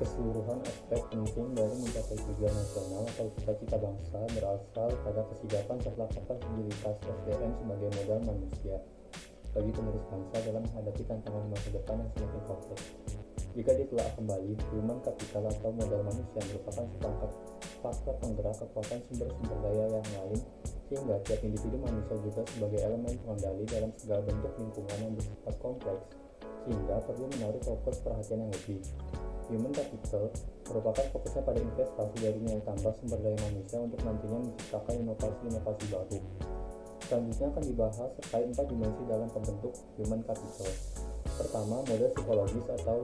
Keseluruhan aspek penting dari mencapai tujuan nasional atau cita-cita bangsa berasal pada kesigapan serta kapasitas SDM sebagai modal manusia bagi penerus bangsa dalam menghadapi tantangan masa depan yang semakin kompleks. Jika ditelaah kembali, human capital atau modal manusia merupakan seperangkat faktor penggerak kekuatan sumber-sumber daya yang lain, sehingga tiap individu manusia juga sebagai elemen pengendali dalam segala bentuk lingkungan yang bersifat kompleks, sehingga perlu menaruh fokus perhatian yang lebih. Human capital merupakan fokusnya pada investasi dari nilai tambah sumber daya manusia untuk nantinya menciptakan inovasi-inovasi baru. Selanjutnya akan dibahas terkait 4 dimensi dalam pembentuk human capital. Pertama, model psikologis atau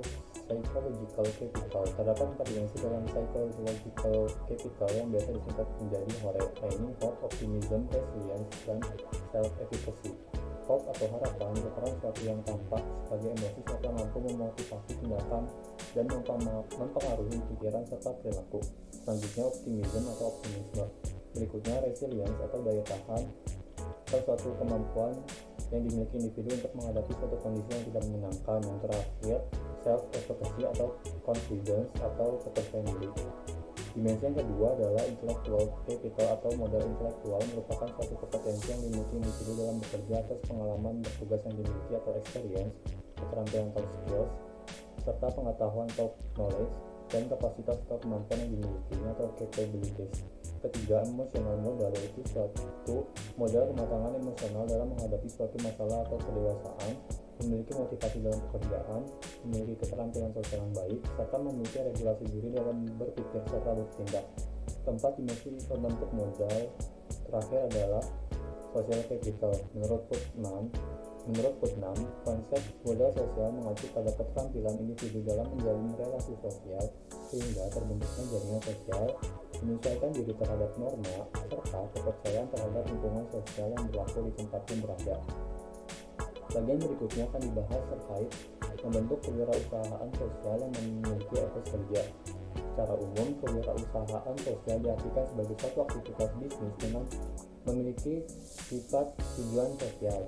psychological capital. Terdapat 4 dimensi dalam psychological capital yang biasa disingkat menjadi HORE, yaitu hope, optimism, resilience, dan self-efficacy. Hope atau harapan merupakan sesuatu yang tampak sebagai emosi serta mampu memotivasi tindakan dan mempengaruhi pikiran serta perilaku. Selanjutnya optimism atau optimisme. Berikutnya resilience atau daya tahan, suatu kemampuan yang dimiliki individu untuk menghadapi suatu kondisi yang tidak menyenangkan. Yang terakhir self-efficacy atau confidence atau kepercayaan diri. Dimensi yang kedua adalah intellectual capital atau modal intelektual, merupakan suatu kompetensi yang dimiliki individu dalam bekerja atas pengalaman bertugas yang dimiliki atau experience, keterampilan atau skills, serta pengetahuan atau knowledge, dan kapasitas atau kemampuan yang dimilikinya atau capabilities. Ketiga, emotional modal, yaitu suatu modal kematangan emosional dalam menghadapi suatu masalah atau kedewasaan, memiliki motivasi dalam pekerjaan, memiliki keterampilan sosial yang baik, serta memiliki regulasi diri dalam berpikir serta bertindak. Keempat dimensi pembentuk modal terakhir adalah social capital. Menurut Putnam, konsep modal sosial mengacu pada keterampilan individu dalam menjalin relasi sosial sehingga terbentuknya jaringan sosial, menyesuaikan diri terhadap norma, serta kepercayaan terhadap lingkungan sosial yang berlaku di tempat yang berada. Bagian berikutnya akan dibahas terkait membentuk kewirausahaan sosial yang memiliki etos kerja. Secara umum, kewirausahaan sosial diartikan sebagai suatu aktivitas bisnis dengan memiliki sifat tujuan sosial.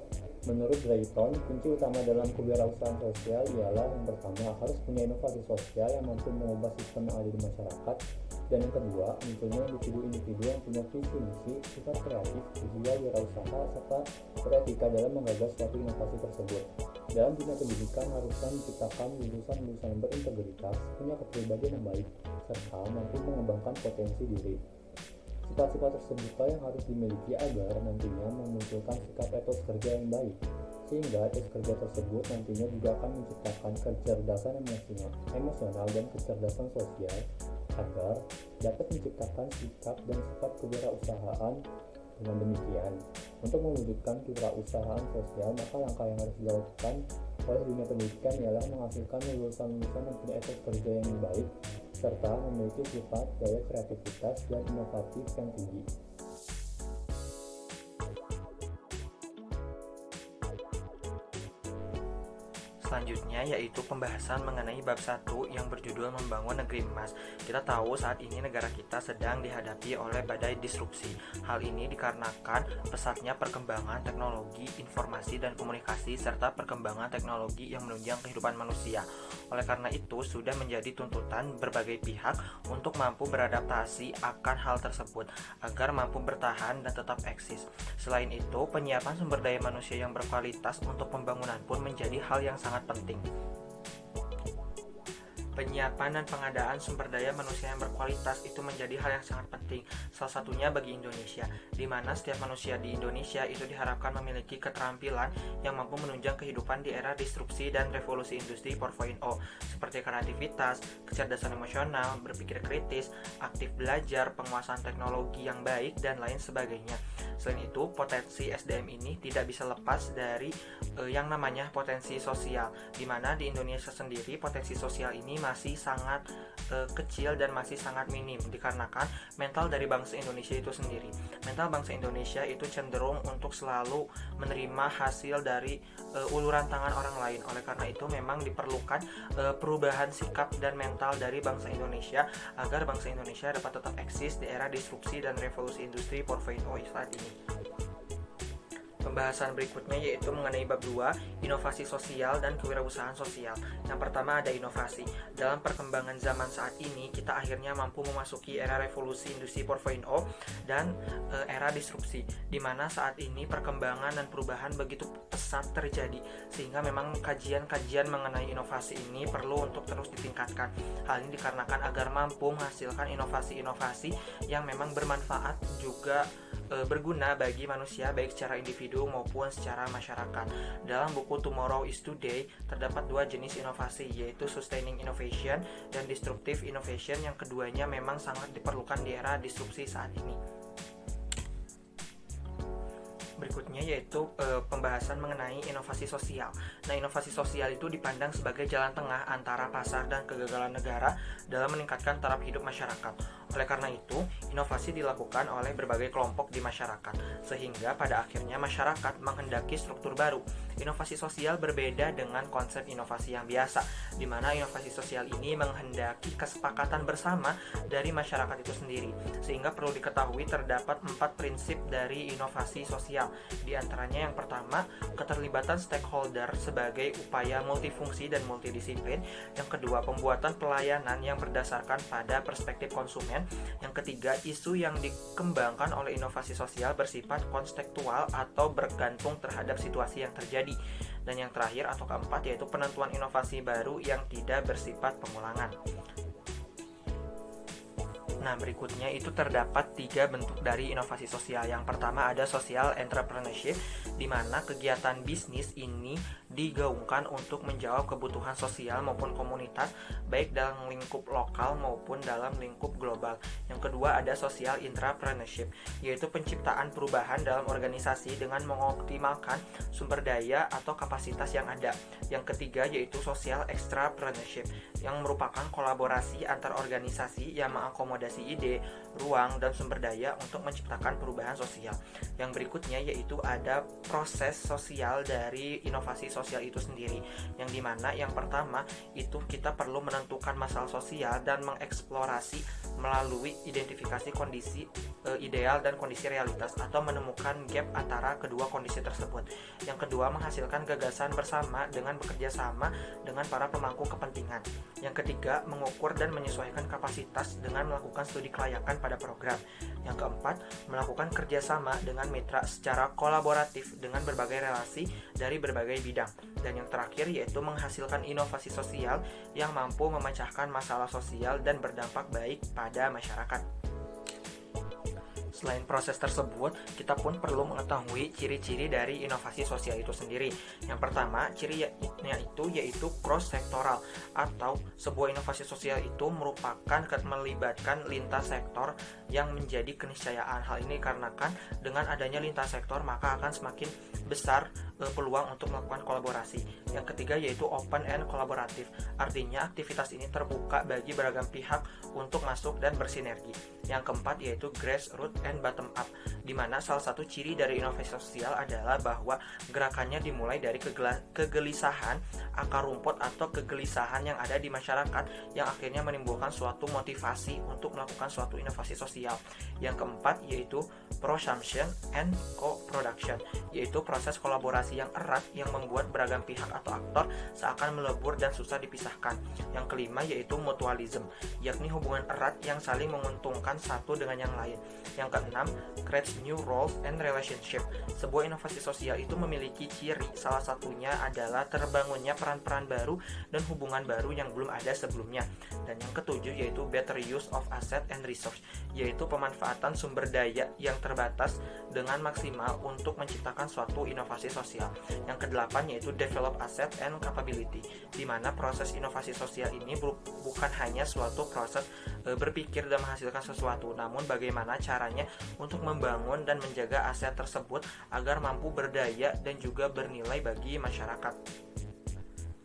Menurut Drayton, kunci utama dalam kewirausahaan sosial ialah yang pertama, harus punya inovasi sosial yang mampu mengubah sistem yang ada di masyarakat, dan yang kedua, munculnya individu-individu yang punya visi misi, sifat kreatif, jiwa wirausaha, serta beretika dalam menggagas suatu inovasi tersebut. Dalam dunia pendidikan, harusnya menciptakan lulusan-lulusan yang berintegritas, punya kepribadian yang baik, serta mampu mengembangkan potensi diri. Sifat-sifat tersebut yang harus dimiliki agar nantinya memunculkan sikap etos kerja yang baik, sehingga etos kerja tersebut nantinya juga akan menciptakan kecerdasan emosional dan kecerdasan sosial agar dapat menciptakan sikap dan sifat kewirausahaan. Dengan demikian, untuk mewujudkan kewirausahaan sosial, maka langkah yang harus dilakukan oleh dunia pendidikan ialah menghasilkan lulusan-lulusan yang punya etos kerja yang baik serta memiliki sifat daya kreativitas dan inovatif yang tinggi. Selanjutnya yaitu pembahasan mengenai bab 1 yang berjudul Membangun Negeri Emas. Kita tahu saat ini negara kita sedang dihadapi oleh badai disrupsi. Hal ini dikarenakan pesatnya perkembangan teknologi, informasi dan komunikasi serta perkembangan teknologi yang menunjang kehidupan manusia. Oleh karena itu, sudah menjadi tuntutan berbagai pihak untuk mampu beradaptasi akan hal tersebut agar mampu bertahan dan tetap eksis. Selain itu, penyiapan sumber daya manusia yang berkualitas untuk pembangunan pun menjadi hal yang sangat penting. Penyiapan dan pengadaan sumber daya manusia yang berkualitas itu menjadi hal yang sangat penting, salah satunya bagi Indonesia, di mana setiap manusia di Indonesia itu diharapkan memiliki keterampilan yang mampu menunjang kehidupan di era disrupsi dan revolusi industri 4.0, seperti kreativitas, kecerdasan emosional, berpikir kritis, aktif belajar, penguasaan teknologi yang baik, dan lain sebagainya. Selain itu, potensi SDM ini tidak bisa lepas dari yang namanya potensi sosial, di mana di Indonesia sendiri potensi sosial ini masih sangat kecil dan masih sangat minim dikarenakan mental dari bangsa Indonesia itu sendiri. Mental bangsa Indonesia itu cenderung untuk selalu menerima hasil dari uluran tangan orang lain. Oleh karena itu memang diperlukan perubahan sikap dan mental dari bangsa Indonesia agar bangsa Indonesia dapat tetap eksis di era disrupsi dan revolusi industri 4.0 saat ini. Pembahasan berikutnya yaitu mengenai bab 2, inovasi sosial dan kewirausahaan sosial. Yang pertama ada inovasi. Dalam perkembangan zaman saat ini, kita akhirnya mampu memasuki era revolusi industri 4.0 dan era disrupsi, di mana saat ini perkembangan dan perubahan begitu pesat terjadi, sehingga memang kajian-kajian mengenai inovasi ini perlu untuk terus ditingkatkan. Hal ini dikarenakan agar mampu menghasilkan inovasi-inovasi yang memang bermanfaat juga berguna bagi manusia baik secara individu maupun secara masyarakat. Dalam buku Tomorrow is Today terdapat dua jenis inovasi, yaitu sustaining innovation dan disruptive innovation, yang keduanya memang sangat diperlukan di era disrupsi saat ini. Berikutnya yaitu pembahasan mengenai inovasi sosial. Nah, inovasi sosial itu dipandang sebagai jalan tengah antara pasar dan kegagalan negara dalam meningkatkan taraf hidup masyarakat. Oleh karena itu, inovasi dilakukan oleh berbagai kelompok di masyarakat, sehingga pada akhirnya masyarakat menghendaki struktur baru. Inovasi sosial berbeda dengan konsep inovasi yang biasa, di mana inovasi sosial ini menghendaki kesepakatan bersama dari masyarakat itu sendiri. Sehingga perlu diketahui terdapat 4 prinsip dari inovasi sosial. Di antaranya yang pertama, keterlibatan stakeholder sebagai upaya multifungsi dan multidisiplin. Yang kedua, pembuatan pelayanan yang berdasarkan pada perspektif konsumen. Yang ketiga, isu yang dikembangkan oleh inovasi sosial bersifat kontekstual atau bergantung terhadap situasi yang terjadi. Dan yang terakhir atau keempat yaitu penentuan inovasi baru yang tidak bersifat pengulangan. Nah, berikutnya itu terdapat 3 bentuk dari inovasi sosial. Yang pertama ada social entrepreneurship, di mana kegiatan bisnis ini digaungkan untuk menjawab kebutuhan sosial maupun komunitas, baik dalam lingkup lokal maupun dalam lingkup global. Yang kedua ada social intrapreneurship, yaitu penciptaan perubahan dalam organisasi dengan mengoptimalkan sumber daya atau kapasitas yang ada. Yang ketiga yaitu social extrapreneurship, yang merupakan kolaborasi antar organisasi yang mengakomodasi ide, ruang, dan sumber daya untuk menciptakan perubahan sosial. Yang berikutnya yaitu ada proses sosial dari inovasi sosial itu sendiri, yang dimana yang pertama itu kita perlu menentukan masalah sosial dan mengeksplorasi melalui identifikasi kondisi ideal dan kondisi realitas, atau menemukan gap antara kedua kondisi tersebut. Yang kedua, menghasilkan gagasan bersama dengan bekerja sama dengan para pemangku kepentingan. Yang ketiga, mengukur dan menyesuaikan kapasitas dengan melakukan studi kelayakan pada program. Yang keempat, melakukan kerjasama dengan mitra secara kolaboratif dengan berbagai relasi dari berbagai bidang. Dan yang terakhir yaitu menghasilkan inovasi sosial yang mampu memecahkan masalah sosial dan berdampak baik pada masyarakat. Selain proses tersebut, kita pun perlu mengetahui ciri-ciri dari inovasi sosial itu sendiri. Yang pertama, cirinya itu yaitu cross-sektoral, atau sebuah inovasi sosial itu merupakan melibatkan lintas sektor yang menjadi keniscayaan. Hal ini dikarenakan dengan adanya lintas sektor maka akan semakin besar peluang untuk melakukan kolaborasi. Yang ketiga yaitu open and kolaboratif, artinya aktivitas ini terbuka bagi beragam pihak untuk masuk dan bersinergi. Yang keempat yaitu grassroots and bottom up, di mana salah satu ciri dari inovasi sosial adalah bahwa gerakannya dimulai dari kegelisahan akar rumput atau kegelisahan yang ada di masyarakat, yang akhirnya menimbulkan suatu motivasi untuk melakukan suatu inovasi sosial. Yang keempat yaitu prosumption and co-production, yaitu proses kolaborasi yang erat yang membuat beragam pihak atau aktor seakan melebur dan susah dipisahkan. Yang kelima yaitu mutualism, yakni hubungan erat yang saling menguntungkan satu dengan yang lain. Yang keenam, creates new roles and relationship. Sebuah inovasi sosial itu memiliki ciri, salah satunya adalah terbangunnya peran-peran baru dan hubungan baru yang belum ada sebelumnya. Dan yang ketujuh yaitu better use of asset and resource, yaitu pemanfaatan sumber daya yang terbatas dengan maksimal untuk menciptakan suatu inovasi sosial. Yang kedelapan yaitu develop asset and capability, di mana proses inovasi sosial ini bukan hanya suatu proses berpikir dan menghasilkan sesuatu, namun bagaimana caranya untuk membangun dan menjaga aset tersebut agar mampu berdaya dan juga bernilai bagi masyarakat.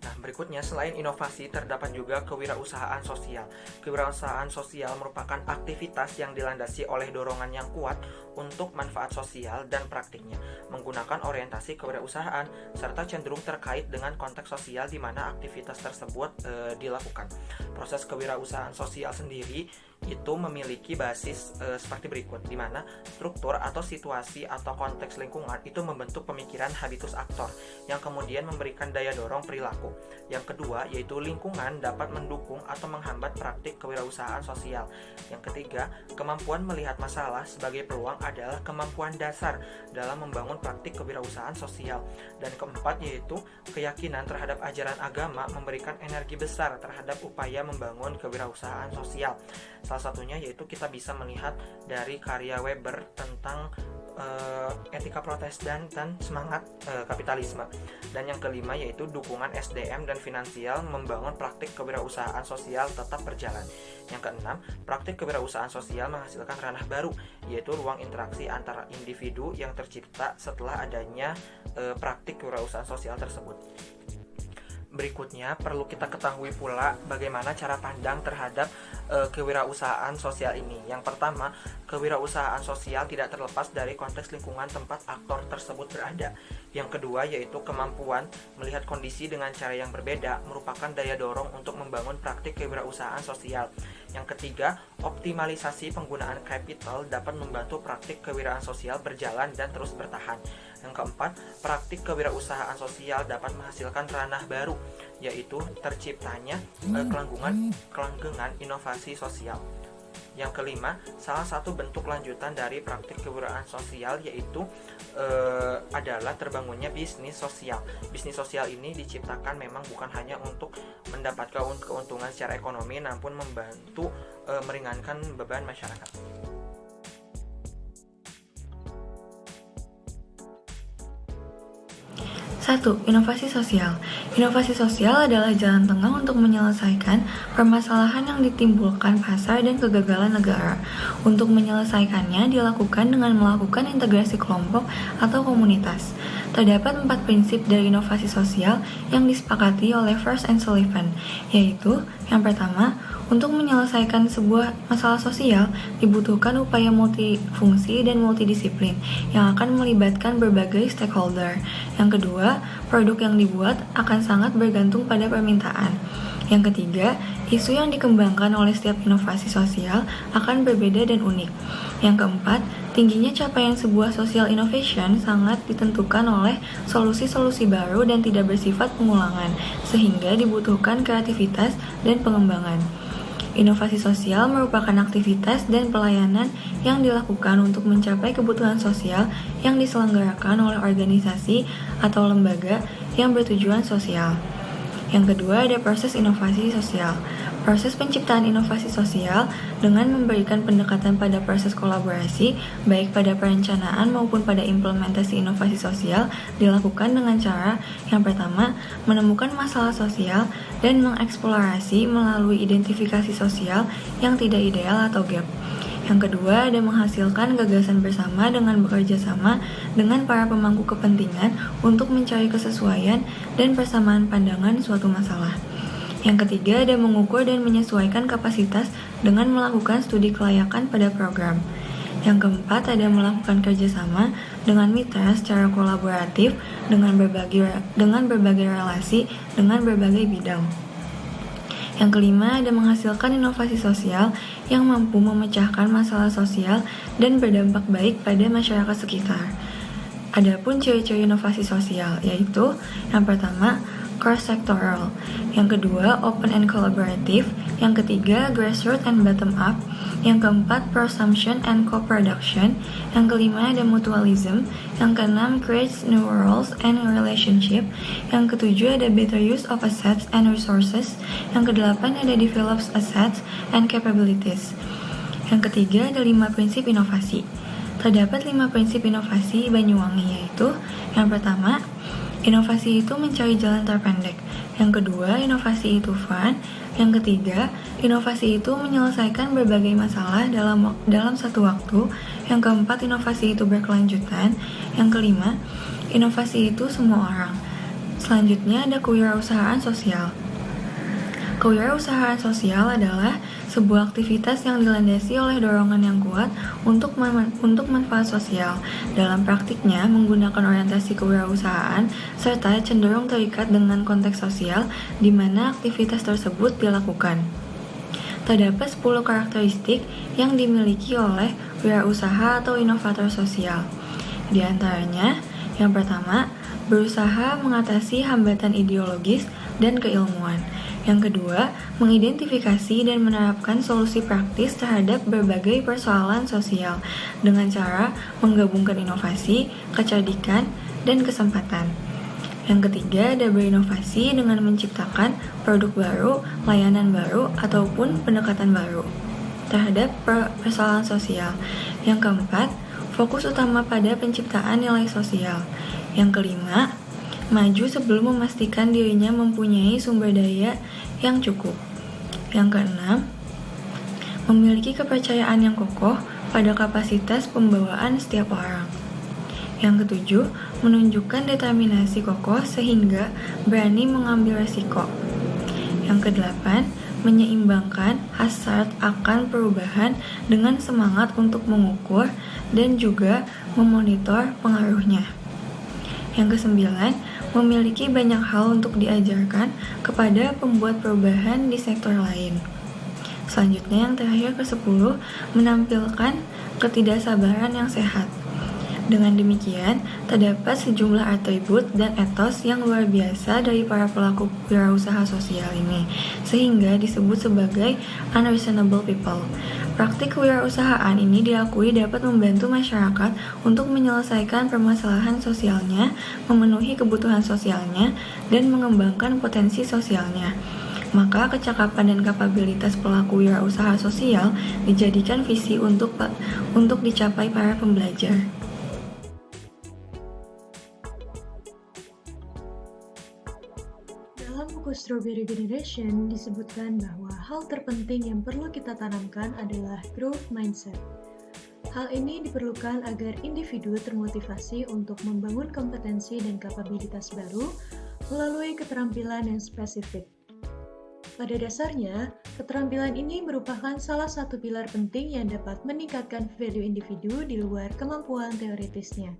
Nah, berikutnya selain inovasi terdapat juga kewirausahaan sosial. Kewirausahaan sosial merupakan aktivitas yang dilandasi oleh dorongan yang kuat untuk manfaat sosial dan praktiknya, menggunakan orientasi kewirausahaan serta cenderung terkait dengan konteks sosial di mana aktivitas tersebut dilakukan. Proses kewirausahaan sosial sendiri itu memiliki basis seperti berikut, di mana struktur atau situasi atau konteks lingkungan itu membentuk pemikiran habitus aktor yang kemudian memberikan daya dorong perilaku. Yang kedua yaitu lingkungan dapat mendukung atau menghambat praktik kewirausahaan sosial. Yang ketiga, kemampuan melihat masalah sebagai peluang adalah kemampuan dasar dalam membangun praktik kewirausahaan sosial. Dan keempat yaitu keyakinan terhadap ajaran agama memberikan energi besar terhadap upaya membangun kewirausahaan sosial. Salah satunya yaitu kita bisa melihat dari karya Weber tentang etika Protestan dan semangat kapitalisme. Dan yang kelima yaitu dukungan SDM dan finansial membangun praktik kewirausahaan sosial tetap berjalan. Yang keenam, praktik kewirausahaan sosial menghasilkan ranah baru, yaitu ruang interaksi antara individu yang tercipta setelah adanya praktik kewirausahaan sosial tersebut. Berikutnya perlu kita ketahui pula bagaimana cara pandang terhadap kewirausahaan sosial ini. Yang pertama, kewirausahaan sosial tidak terlepas dari konteks lingkungan tempat aktor tersebut berada. Yang kedua yaitu kemampuan melihat kondisi dengan cara yang berbeda merupakan daya dorong untuk membangun praktik kewirausahaan sosial. Yang ketiga, optimalisasi penggunaan kapital dapat membantu praktik kewirausahaan sosial berjalan dan terus bertahan. Yang keempat, praktik kewirausahaan sosial dapat menghasilkan ranah baru, yaitu terciptanya kelanggengan inovasi sosial. Yang kelima, salah satu bentuk lanjutan dari praktik kewirausahaan sosial yaitu adalah terbangunnya bisnis sosial. Bisnis sosial ini diciptakan memang bukan hanya untuk mendapatkan keuntungan secara ekonomi, namun membantu meringankan beban masyarakat. 1. Inovasi sosial. Inovasi sosial adalah jalan tengah untuk menyelesaikan permasalahan yang ditimbulkan pasar dan kegagalan negara. Untuk menyelesaikannya dilakukan dengan melakukan integrasi kelompok atau komunitas. Terdapat 4 prinsip dari inovasi sosial yang disepakati oleh First and Sullivan, yaitu yang pertama, untuk menyelesaikan sebuah masalah sosial dibutuhkan upaya multifungsi dan multidisiplin yang akan melibatkan berbagai stakeholder. Yang kedua, produk yang dibuat akan sangat bergantung pada permintaan. Yang ketiga, isu yang dikembangkan oleh setiap inovasi sosial akan berbeda dan unik. Yang keempat, tingginya capaian sebuah social innovation sangat ditentukan oleh solusi-solusi baru dan tidak bersifat pengulangan, sehingga dibutuhkan kreativitas dan pengembangan. Inovasi sosial merupakan aktivitas dan pelayanan yang dilakukan untuk mencapai kebutuhan sosial yang diselenggarakan oleh organisasi atau lembaga yang bertujuan sosial. Yang kedua ada proses inovasi sosial. Proses penciptaan inovasi sosial dengan memberikan pendekatan pada proses kolaborasi, baik pada perencanaan maupun pada implementasi inovasi sosial, dilakukan dengan cara yang pertama, menemukan masalah sosial dan mengeksplorasi melalui identifikasi sosial yang tidak ideal atau gap. Yang kedua, ada menghasilkan gagasan bersama dengan bekerja sama dengan para pemangku kepentingan untuk mencari kesesuaian dan persamaan pandangan suatu masalah. Yang ketiga, ada mengukur dan menyesuaikan kapasitas dengan melakukan studi kelayakan pada program. Yang keempat, ada melakukan kerjasama dengan mitra secara kolaboratif dengan berbagai relasi dengan berbagai bidang. Yang kelima, ada menghasilkan inovasi sosial yang mampu memecahkan masalah sosial dan berdampak baik pada masyarakat sekitar. Adapun ciri-ciri inovasi sosial yaitu yang pertama, cross-sectoral, yang kedua, open and collaborative, yang ketiga, grassroots and bottom-up, yang keempat, prosumption and co-production, yang kelima, ada mutualism, yang keenam, creates new roles and relationship, yang ketujuh, ada better use of assets and resources, yang kedelapan, ada develops assets and capabilities. Yang ketiga, ada 5 prinsip inovasi. Terdapat 5 prinsip inovasi Banyuwangi, yaitu yang pertama, inovasi itu mencari jalan terpendek. Yang kedua, inovasi itu fun. Yang ketiga, inovasi itu menyelesaikan berbagai masalah dalam satu waktu. Yang keempat, inovasi itu berkelanjutan. Yang kelima, inovasi itu semua orang. Selanjutnya ada kewirausahaan sosial. Kewirausahaan sosial adalah sebuah aktivitas yang dilandasi oleh dorongan yang kuat untuk manfaat sosial. Dalam praktiknya, menggunakan orientasi kewirausahaan serta cenderung terikat dengan konteks sosial di mana aktivitas tersebut dilakukan. terdapat 10 karakteristik yang dimiliki oleh wirausaha atau inovator sosial. Di antaranya, yang pertama, berusaha mengatasi hambatan ideologis dan keilmuan. Yang kedua, mengidentifikasi dan menerapkan solusi praktis terhadap berbagai persoalan sosial dengan cara menggabungkan inovasi, kecerdikan, dan kesempatan. Yang ketiga, ada berinovasi dengan menciptakan produk baru, layanan baru, ataupun pendekatan baru terhadap persoalan sosial. Yang keempat, fokus utama pada penciptaan nilai sosial. Yang kelima, maju sebelum memastikan dirinya mempunyai sumber daya yang cukup. Yang keenam, memiliki kepercayaan yang kokoh pada kapasitas pembawaan setiap orang. Yang ketujuh, menunjukkan determinasi kokoh sehingga berani mengambil resiko. Yang kedelapan, menyeimbangkan hasrat akan perubahan dengan semangat untuk mengukur dan juga memonitor pengaruhnya. Yang kesembilan, memiliki banyak hal untuk diajarkan kepada pembuat perubahan di sektor lain. Selanjutnya yang terakhir ke-10, menampilkan ketidaksabaran yang sehat. Dengan demikian, terdapat sejumlah atribut dan etos yang luar biasa dari para pelaku wirausaha sosial ini, sehingga disebut sebagai unreasonable people. Praktik kewirausahaan ini diakui dapat membantu masyarakat untuk menyelesaikan permasalahan sosialnya, memenuhi kebutuhan sosialnya, dan mengembangkan potensi sosialnya. Maka kecakapan dan kapabilitas pelaku wirausaha sosial dijadikan visi untuk dicapai para pembelajar. Dalam buku Strawberry Generation disebutkan bahwa hal terpenting yang perlu kita tanamkan adalah growth mindset. Hal ini diperlukan agar individu termotivasi untuk membangun kompetensi dan kapabilitas baru melalui keterampilan yang spesifik. Pada dasarnya, keterampilan ini merupakan salah satu pilar penting yang dapat meningkatkan value individu di luar kemampuan teoritisnya.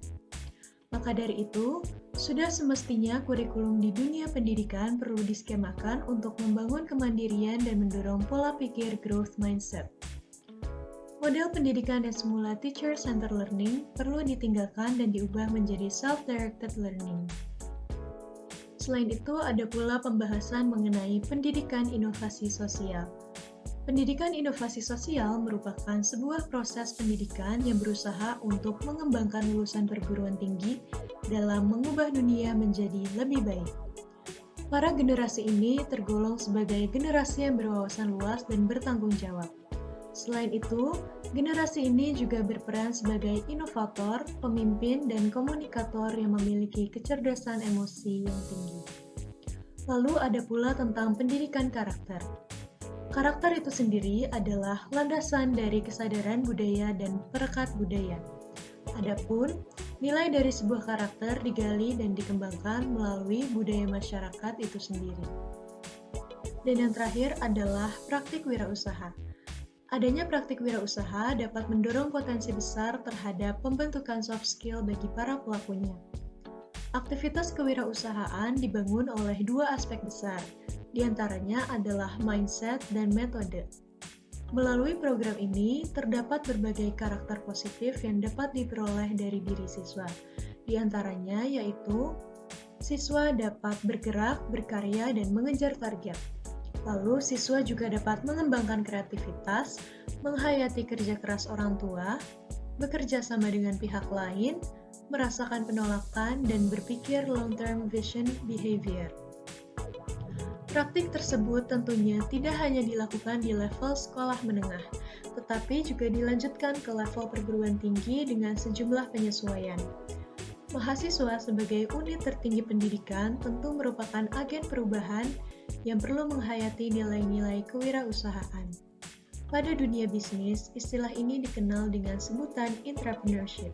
Maka dari itu, sudah semestinya kurikulum di dunia pendidikan perlu diskemakan untuk membangun kemandirian dan mendorong pola pikir growth mindset. Model pendidikan yang semula teacher-centered learning perlu ditinggalkan dan diubah menjadi self-directed learning. Selain itu, ada pula pembahasan mengenai pendidikan inovasi sosial. Pendidikan inovasi sosial merupakan sebuah proses pendidikan yang berusaha untuk mengembangkan lulusan perguruan tinggi dalam mengubah dunia menjadi lebih baik. Para generasi ini tergolong sebagai generasi yang berwawasan luas dan bertanggung jawab. Selain itu, generasi ini juga berperan sebagai inovator, pemimpin, dan komunikator yang memiliki kecerdasan emosi yang tinggi. Lalu ada pula tentang pendidikan karakter. Karakter itu sendiri adalah landasan dari kesadaran budaya dan perekat budaya. Adapun, nilai dari sebuah karakter digali dan dikembangkan melalui budaya masyarakat itu sendiri. Dan yang terakhir adalah praktik wirausaha. Adanya praktik wirausaha dapat mendorong potensi besar terhadap pembentukan soft skill bagi para pelakunya. Aktivitas kewirausahaan dibangun oleh dua aspek besar, di antaranya adalah mindset dan metode. Melalui program ini, terdapat berbagai karakter positif yang dapat diperoleh dari diri siswa. Di antaranya yaitu, siswa dapat bergerak, berkarya, dan mengejar target. Lalu, siswa juga dapat mengembangkan kreativitas, menghayati kerja keras orang tua, bekerja sama dengan pihak lain, merasakan penolakan, dan berpikir long-term vision behavior. Praktik tersebut tentunya tidak hanya dilakukan di level sekolah menengah, tetapi juga dilanjutkan ke level perguruan tinggi dengan sejumlah penyesuaian. Mahasiswa sebagai unit tertinggi pendidikan tentu merupakan agen perubahan yang perlu menghayati nilai-nilai kewirausahaan. Pada dunia bisnis, istilah ini dikenal dengan sebutan entrepreneurship.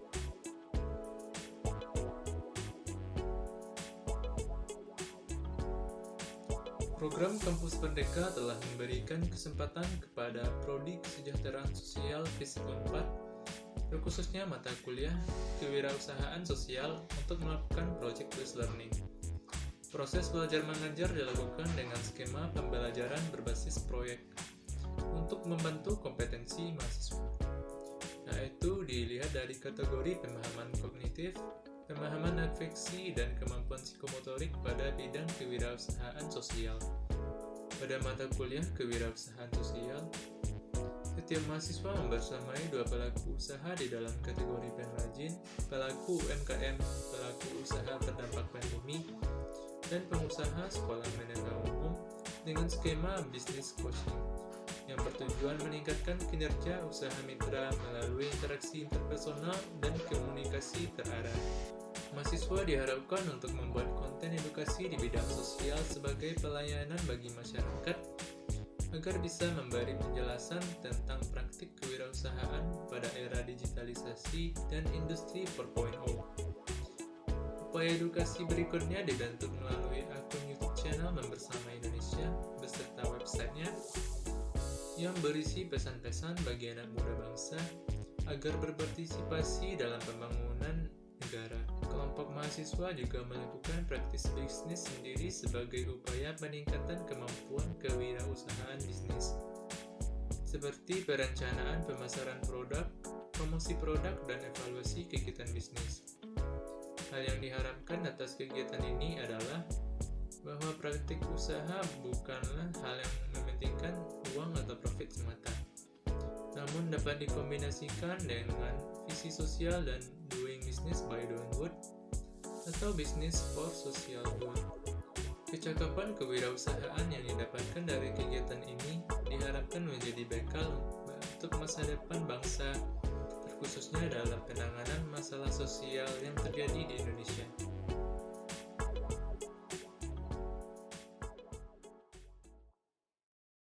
Program Kampus Merdeka telah memberikan kesempatan kepada Prodi Kesejahteraan Sosial Fisika 4, terkhususnya mata kuliah Kewirausahaan Sosial untuk melakukan project-based learning. Proses belajar mengajar dilakukan dengan skema pembelajaran berbasis proyek. Untuk untuk membantu kompetensi mahasiswa, yaitu dilihat dari kategori pemahaman kognitif, pemahaman afeksi, dan kemampuan psikomotorik pada bidang kewirausahaan sosial. Pada mata kuliah kewirausahaan sosial, setiap mahasiswa membersamai 2 pelaku usaha di dalam kategori pengrajin, pelaku UMKM, pelaku usaha terdampak pandemi, dan pengusaha sekolah menengah umum dengan skema bisnis coaching yang bertujuan meningkatkan kinerja usaha mitra melalui interaksi interpersonal dan komunikasi terarah. Mahasiswa diharapkan untuk membuat konten edukasi di bidang sosial sebagai pelayanan bagi masyarakat agar bisa memberi penjelasan tentang praktik kewirausahaan pada era digitalisasi dan industri 4.0. Upaya edukasi berikutnya dibentuk melalui akun YouTube channel Membersama Indonesia beserta websitenya yang berisi pesan-pesan bagi anak muda bangsa agar berpartisipasi dalam pembangunan negara. Kelompok mahasiswa juga melakukan praktis bisnis sendiri sebagai upaya peningkatan kemampuan kewirausahaan bisnis, seperti perencanaan pemasaran produk, promosi produk, dan evaluasi kegiatan bisnis. Hal yang diharapkan atas kegiatan ini adalah bahwa praktik usaha bukanlah hal yang mementingkan uang atau profit semata, namun dapat dikombinasikan dengan visi sosial dan doing business by doing good atau business for social good. Kecakapan kewirausahaan yang didapatkan dari kegiatan ini diharapkan menjadi bekal untuk masa depan bangsa, terkhususnya dalam penanganan masalah sosial yang terjadi di Indonesia.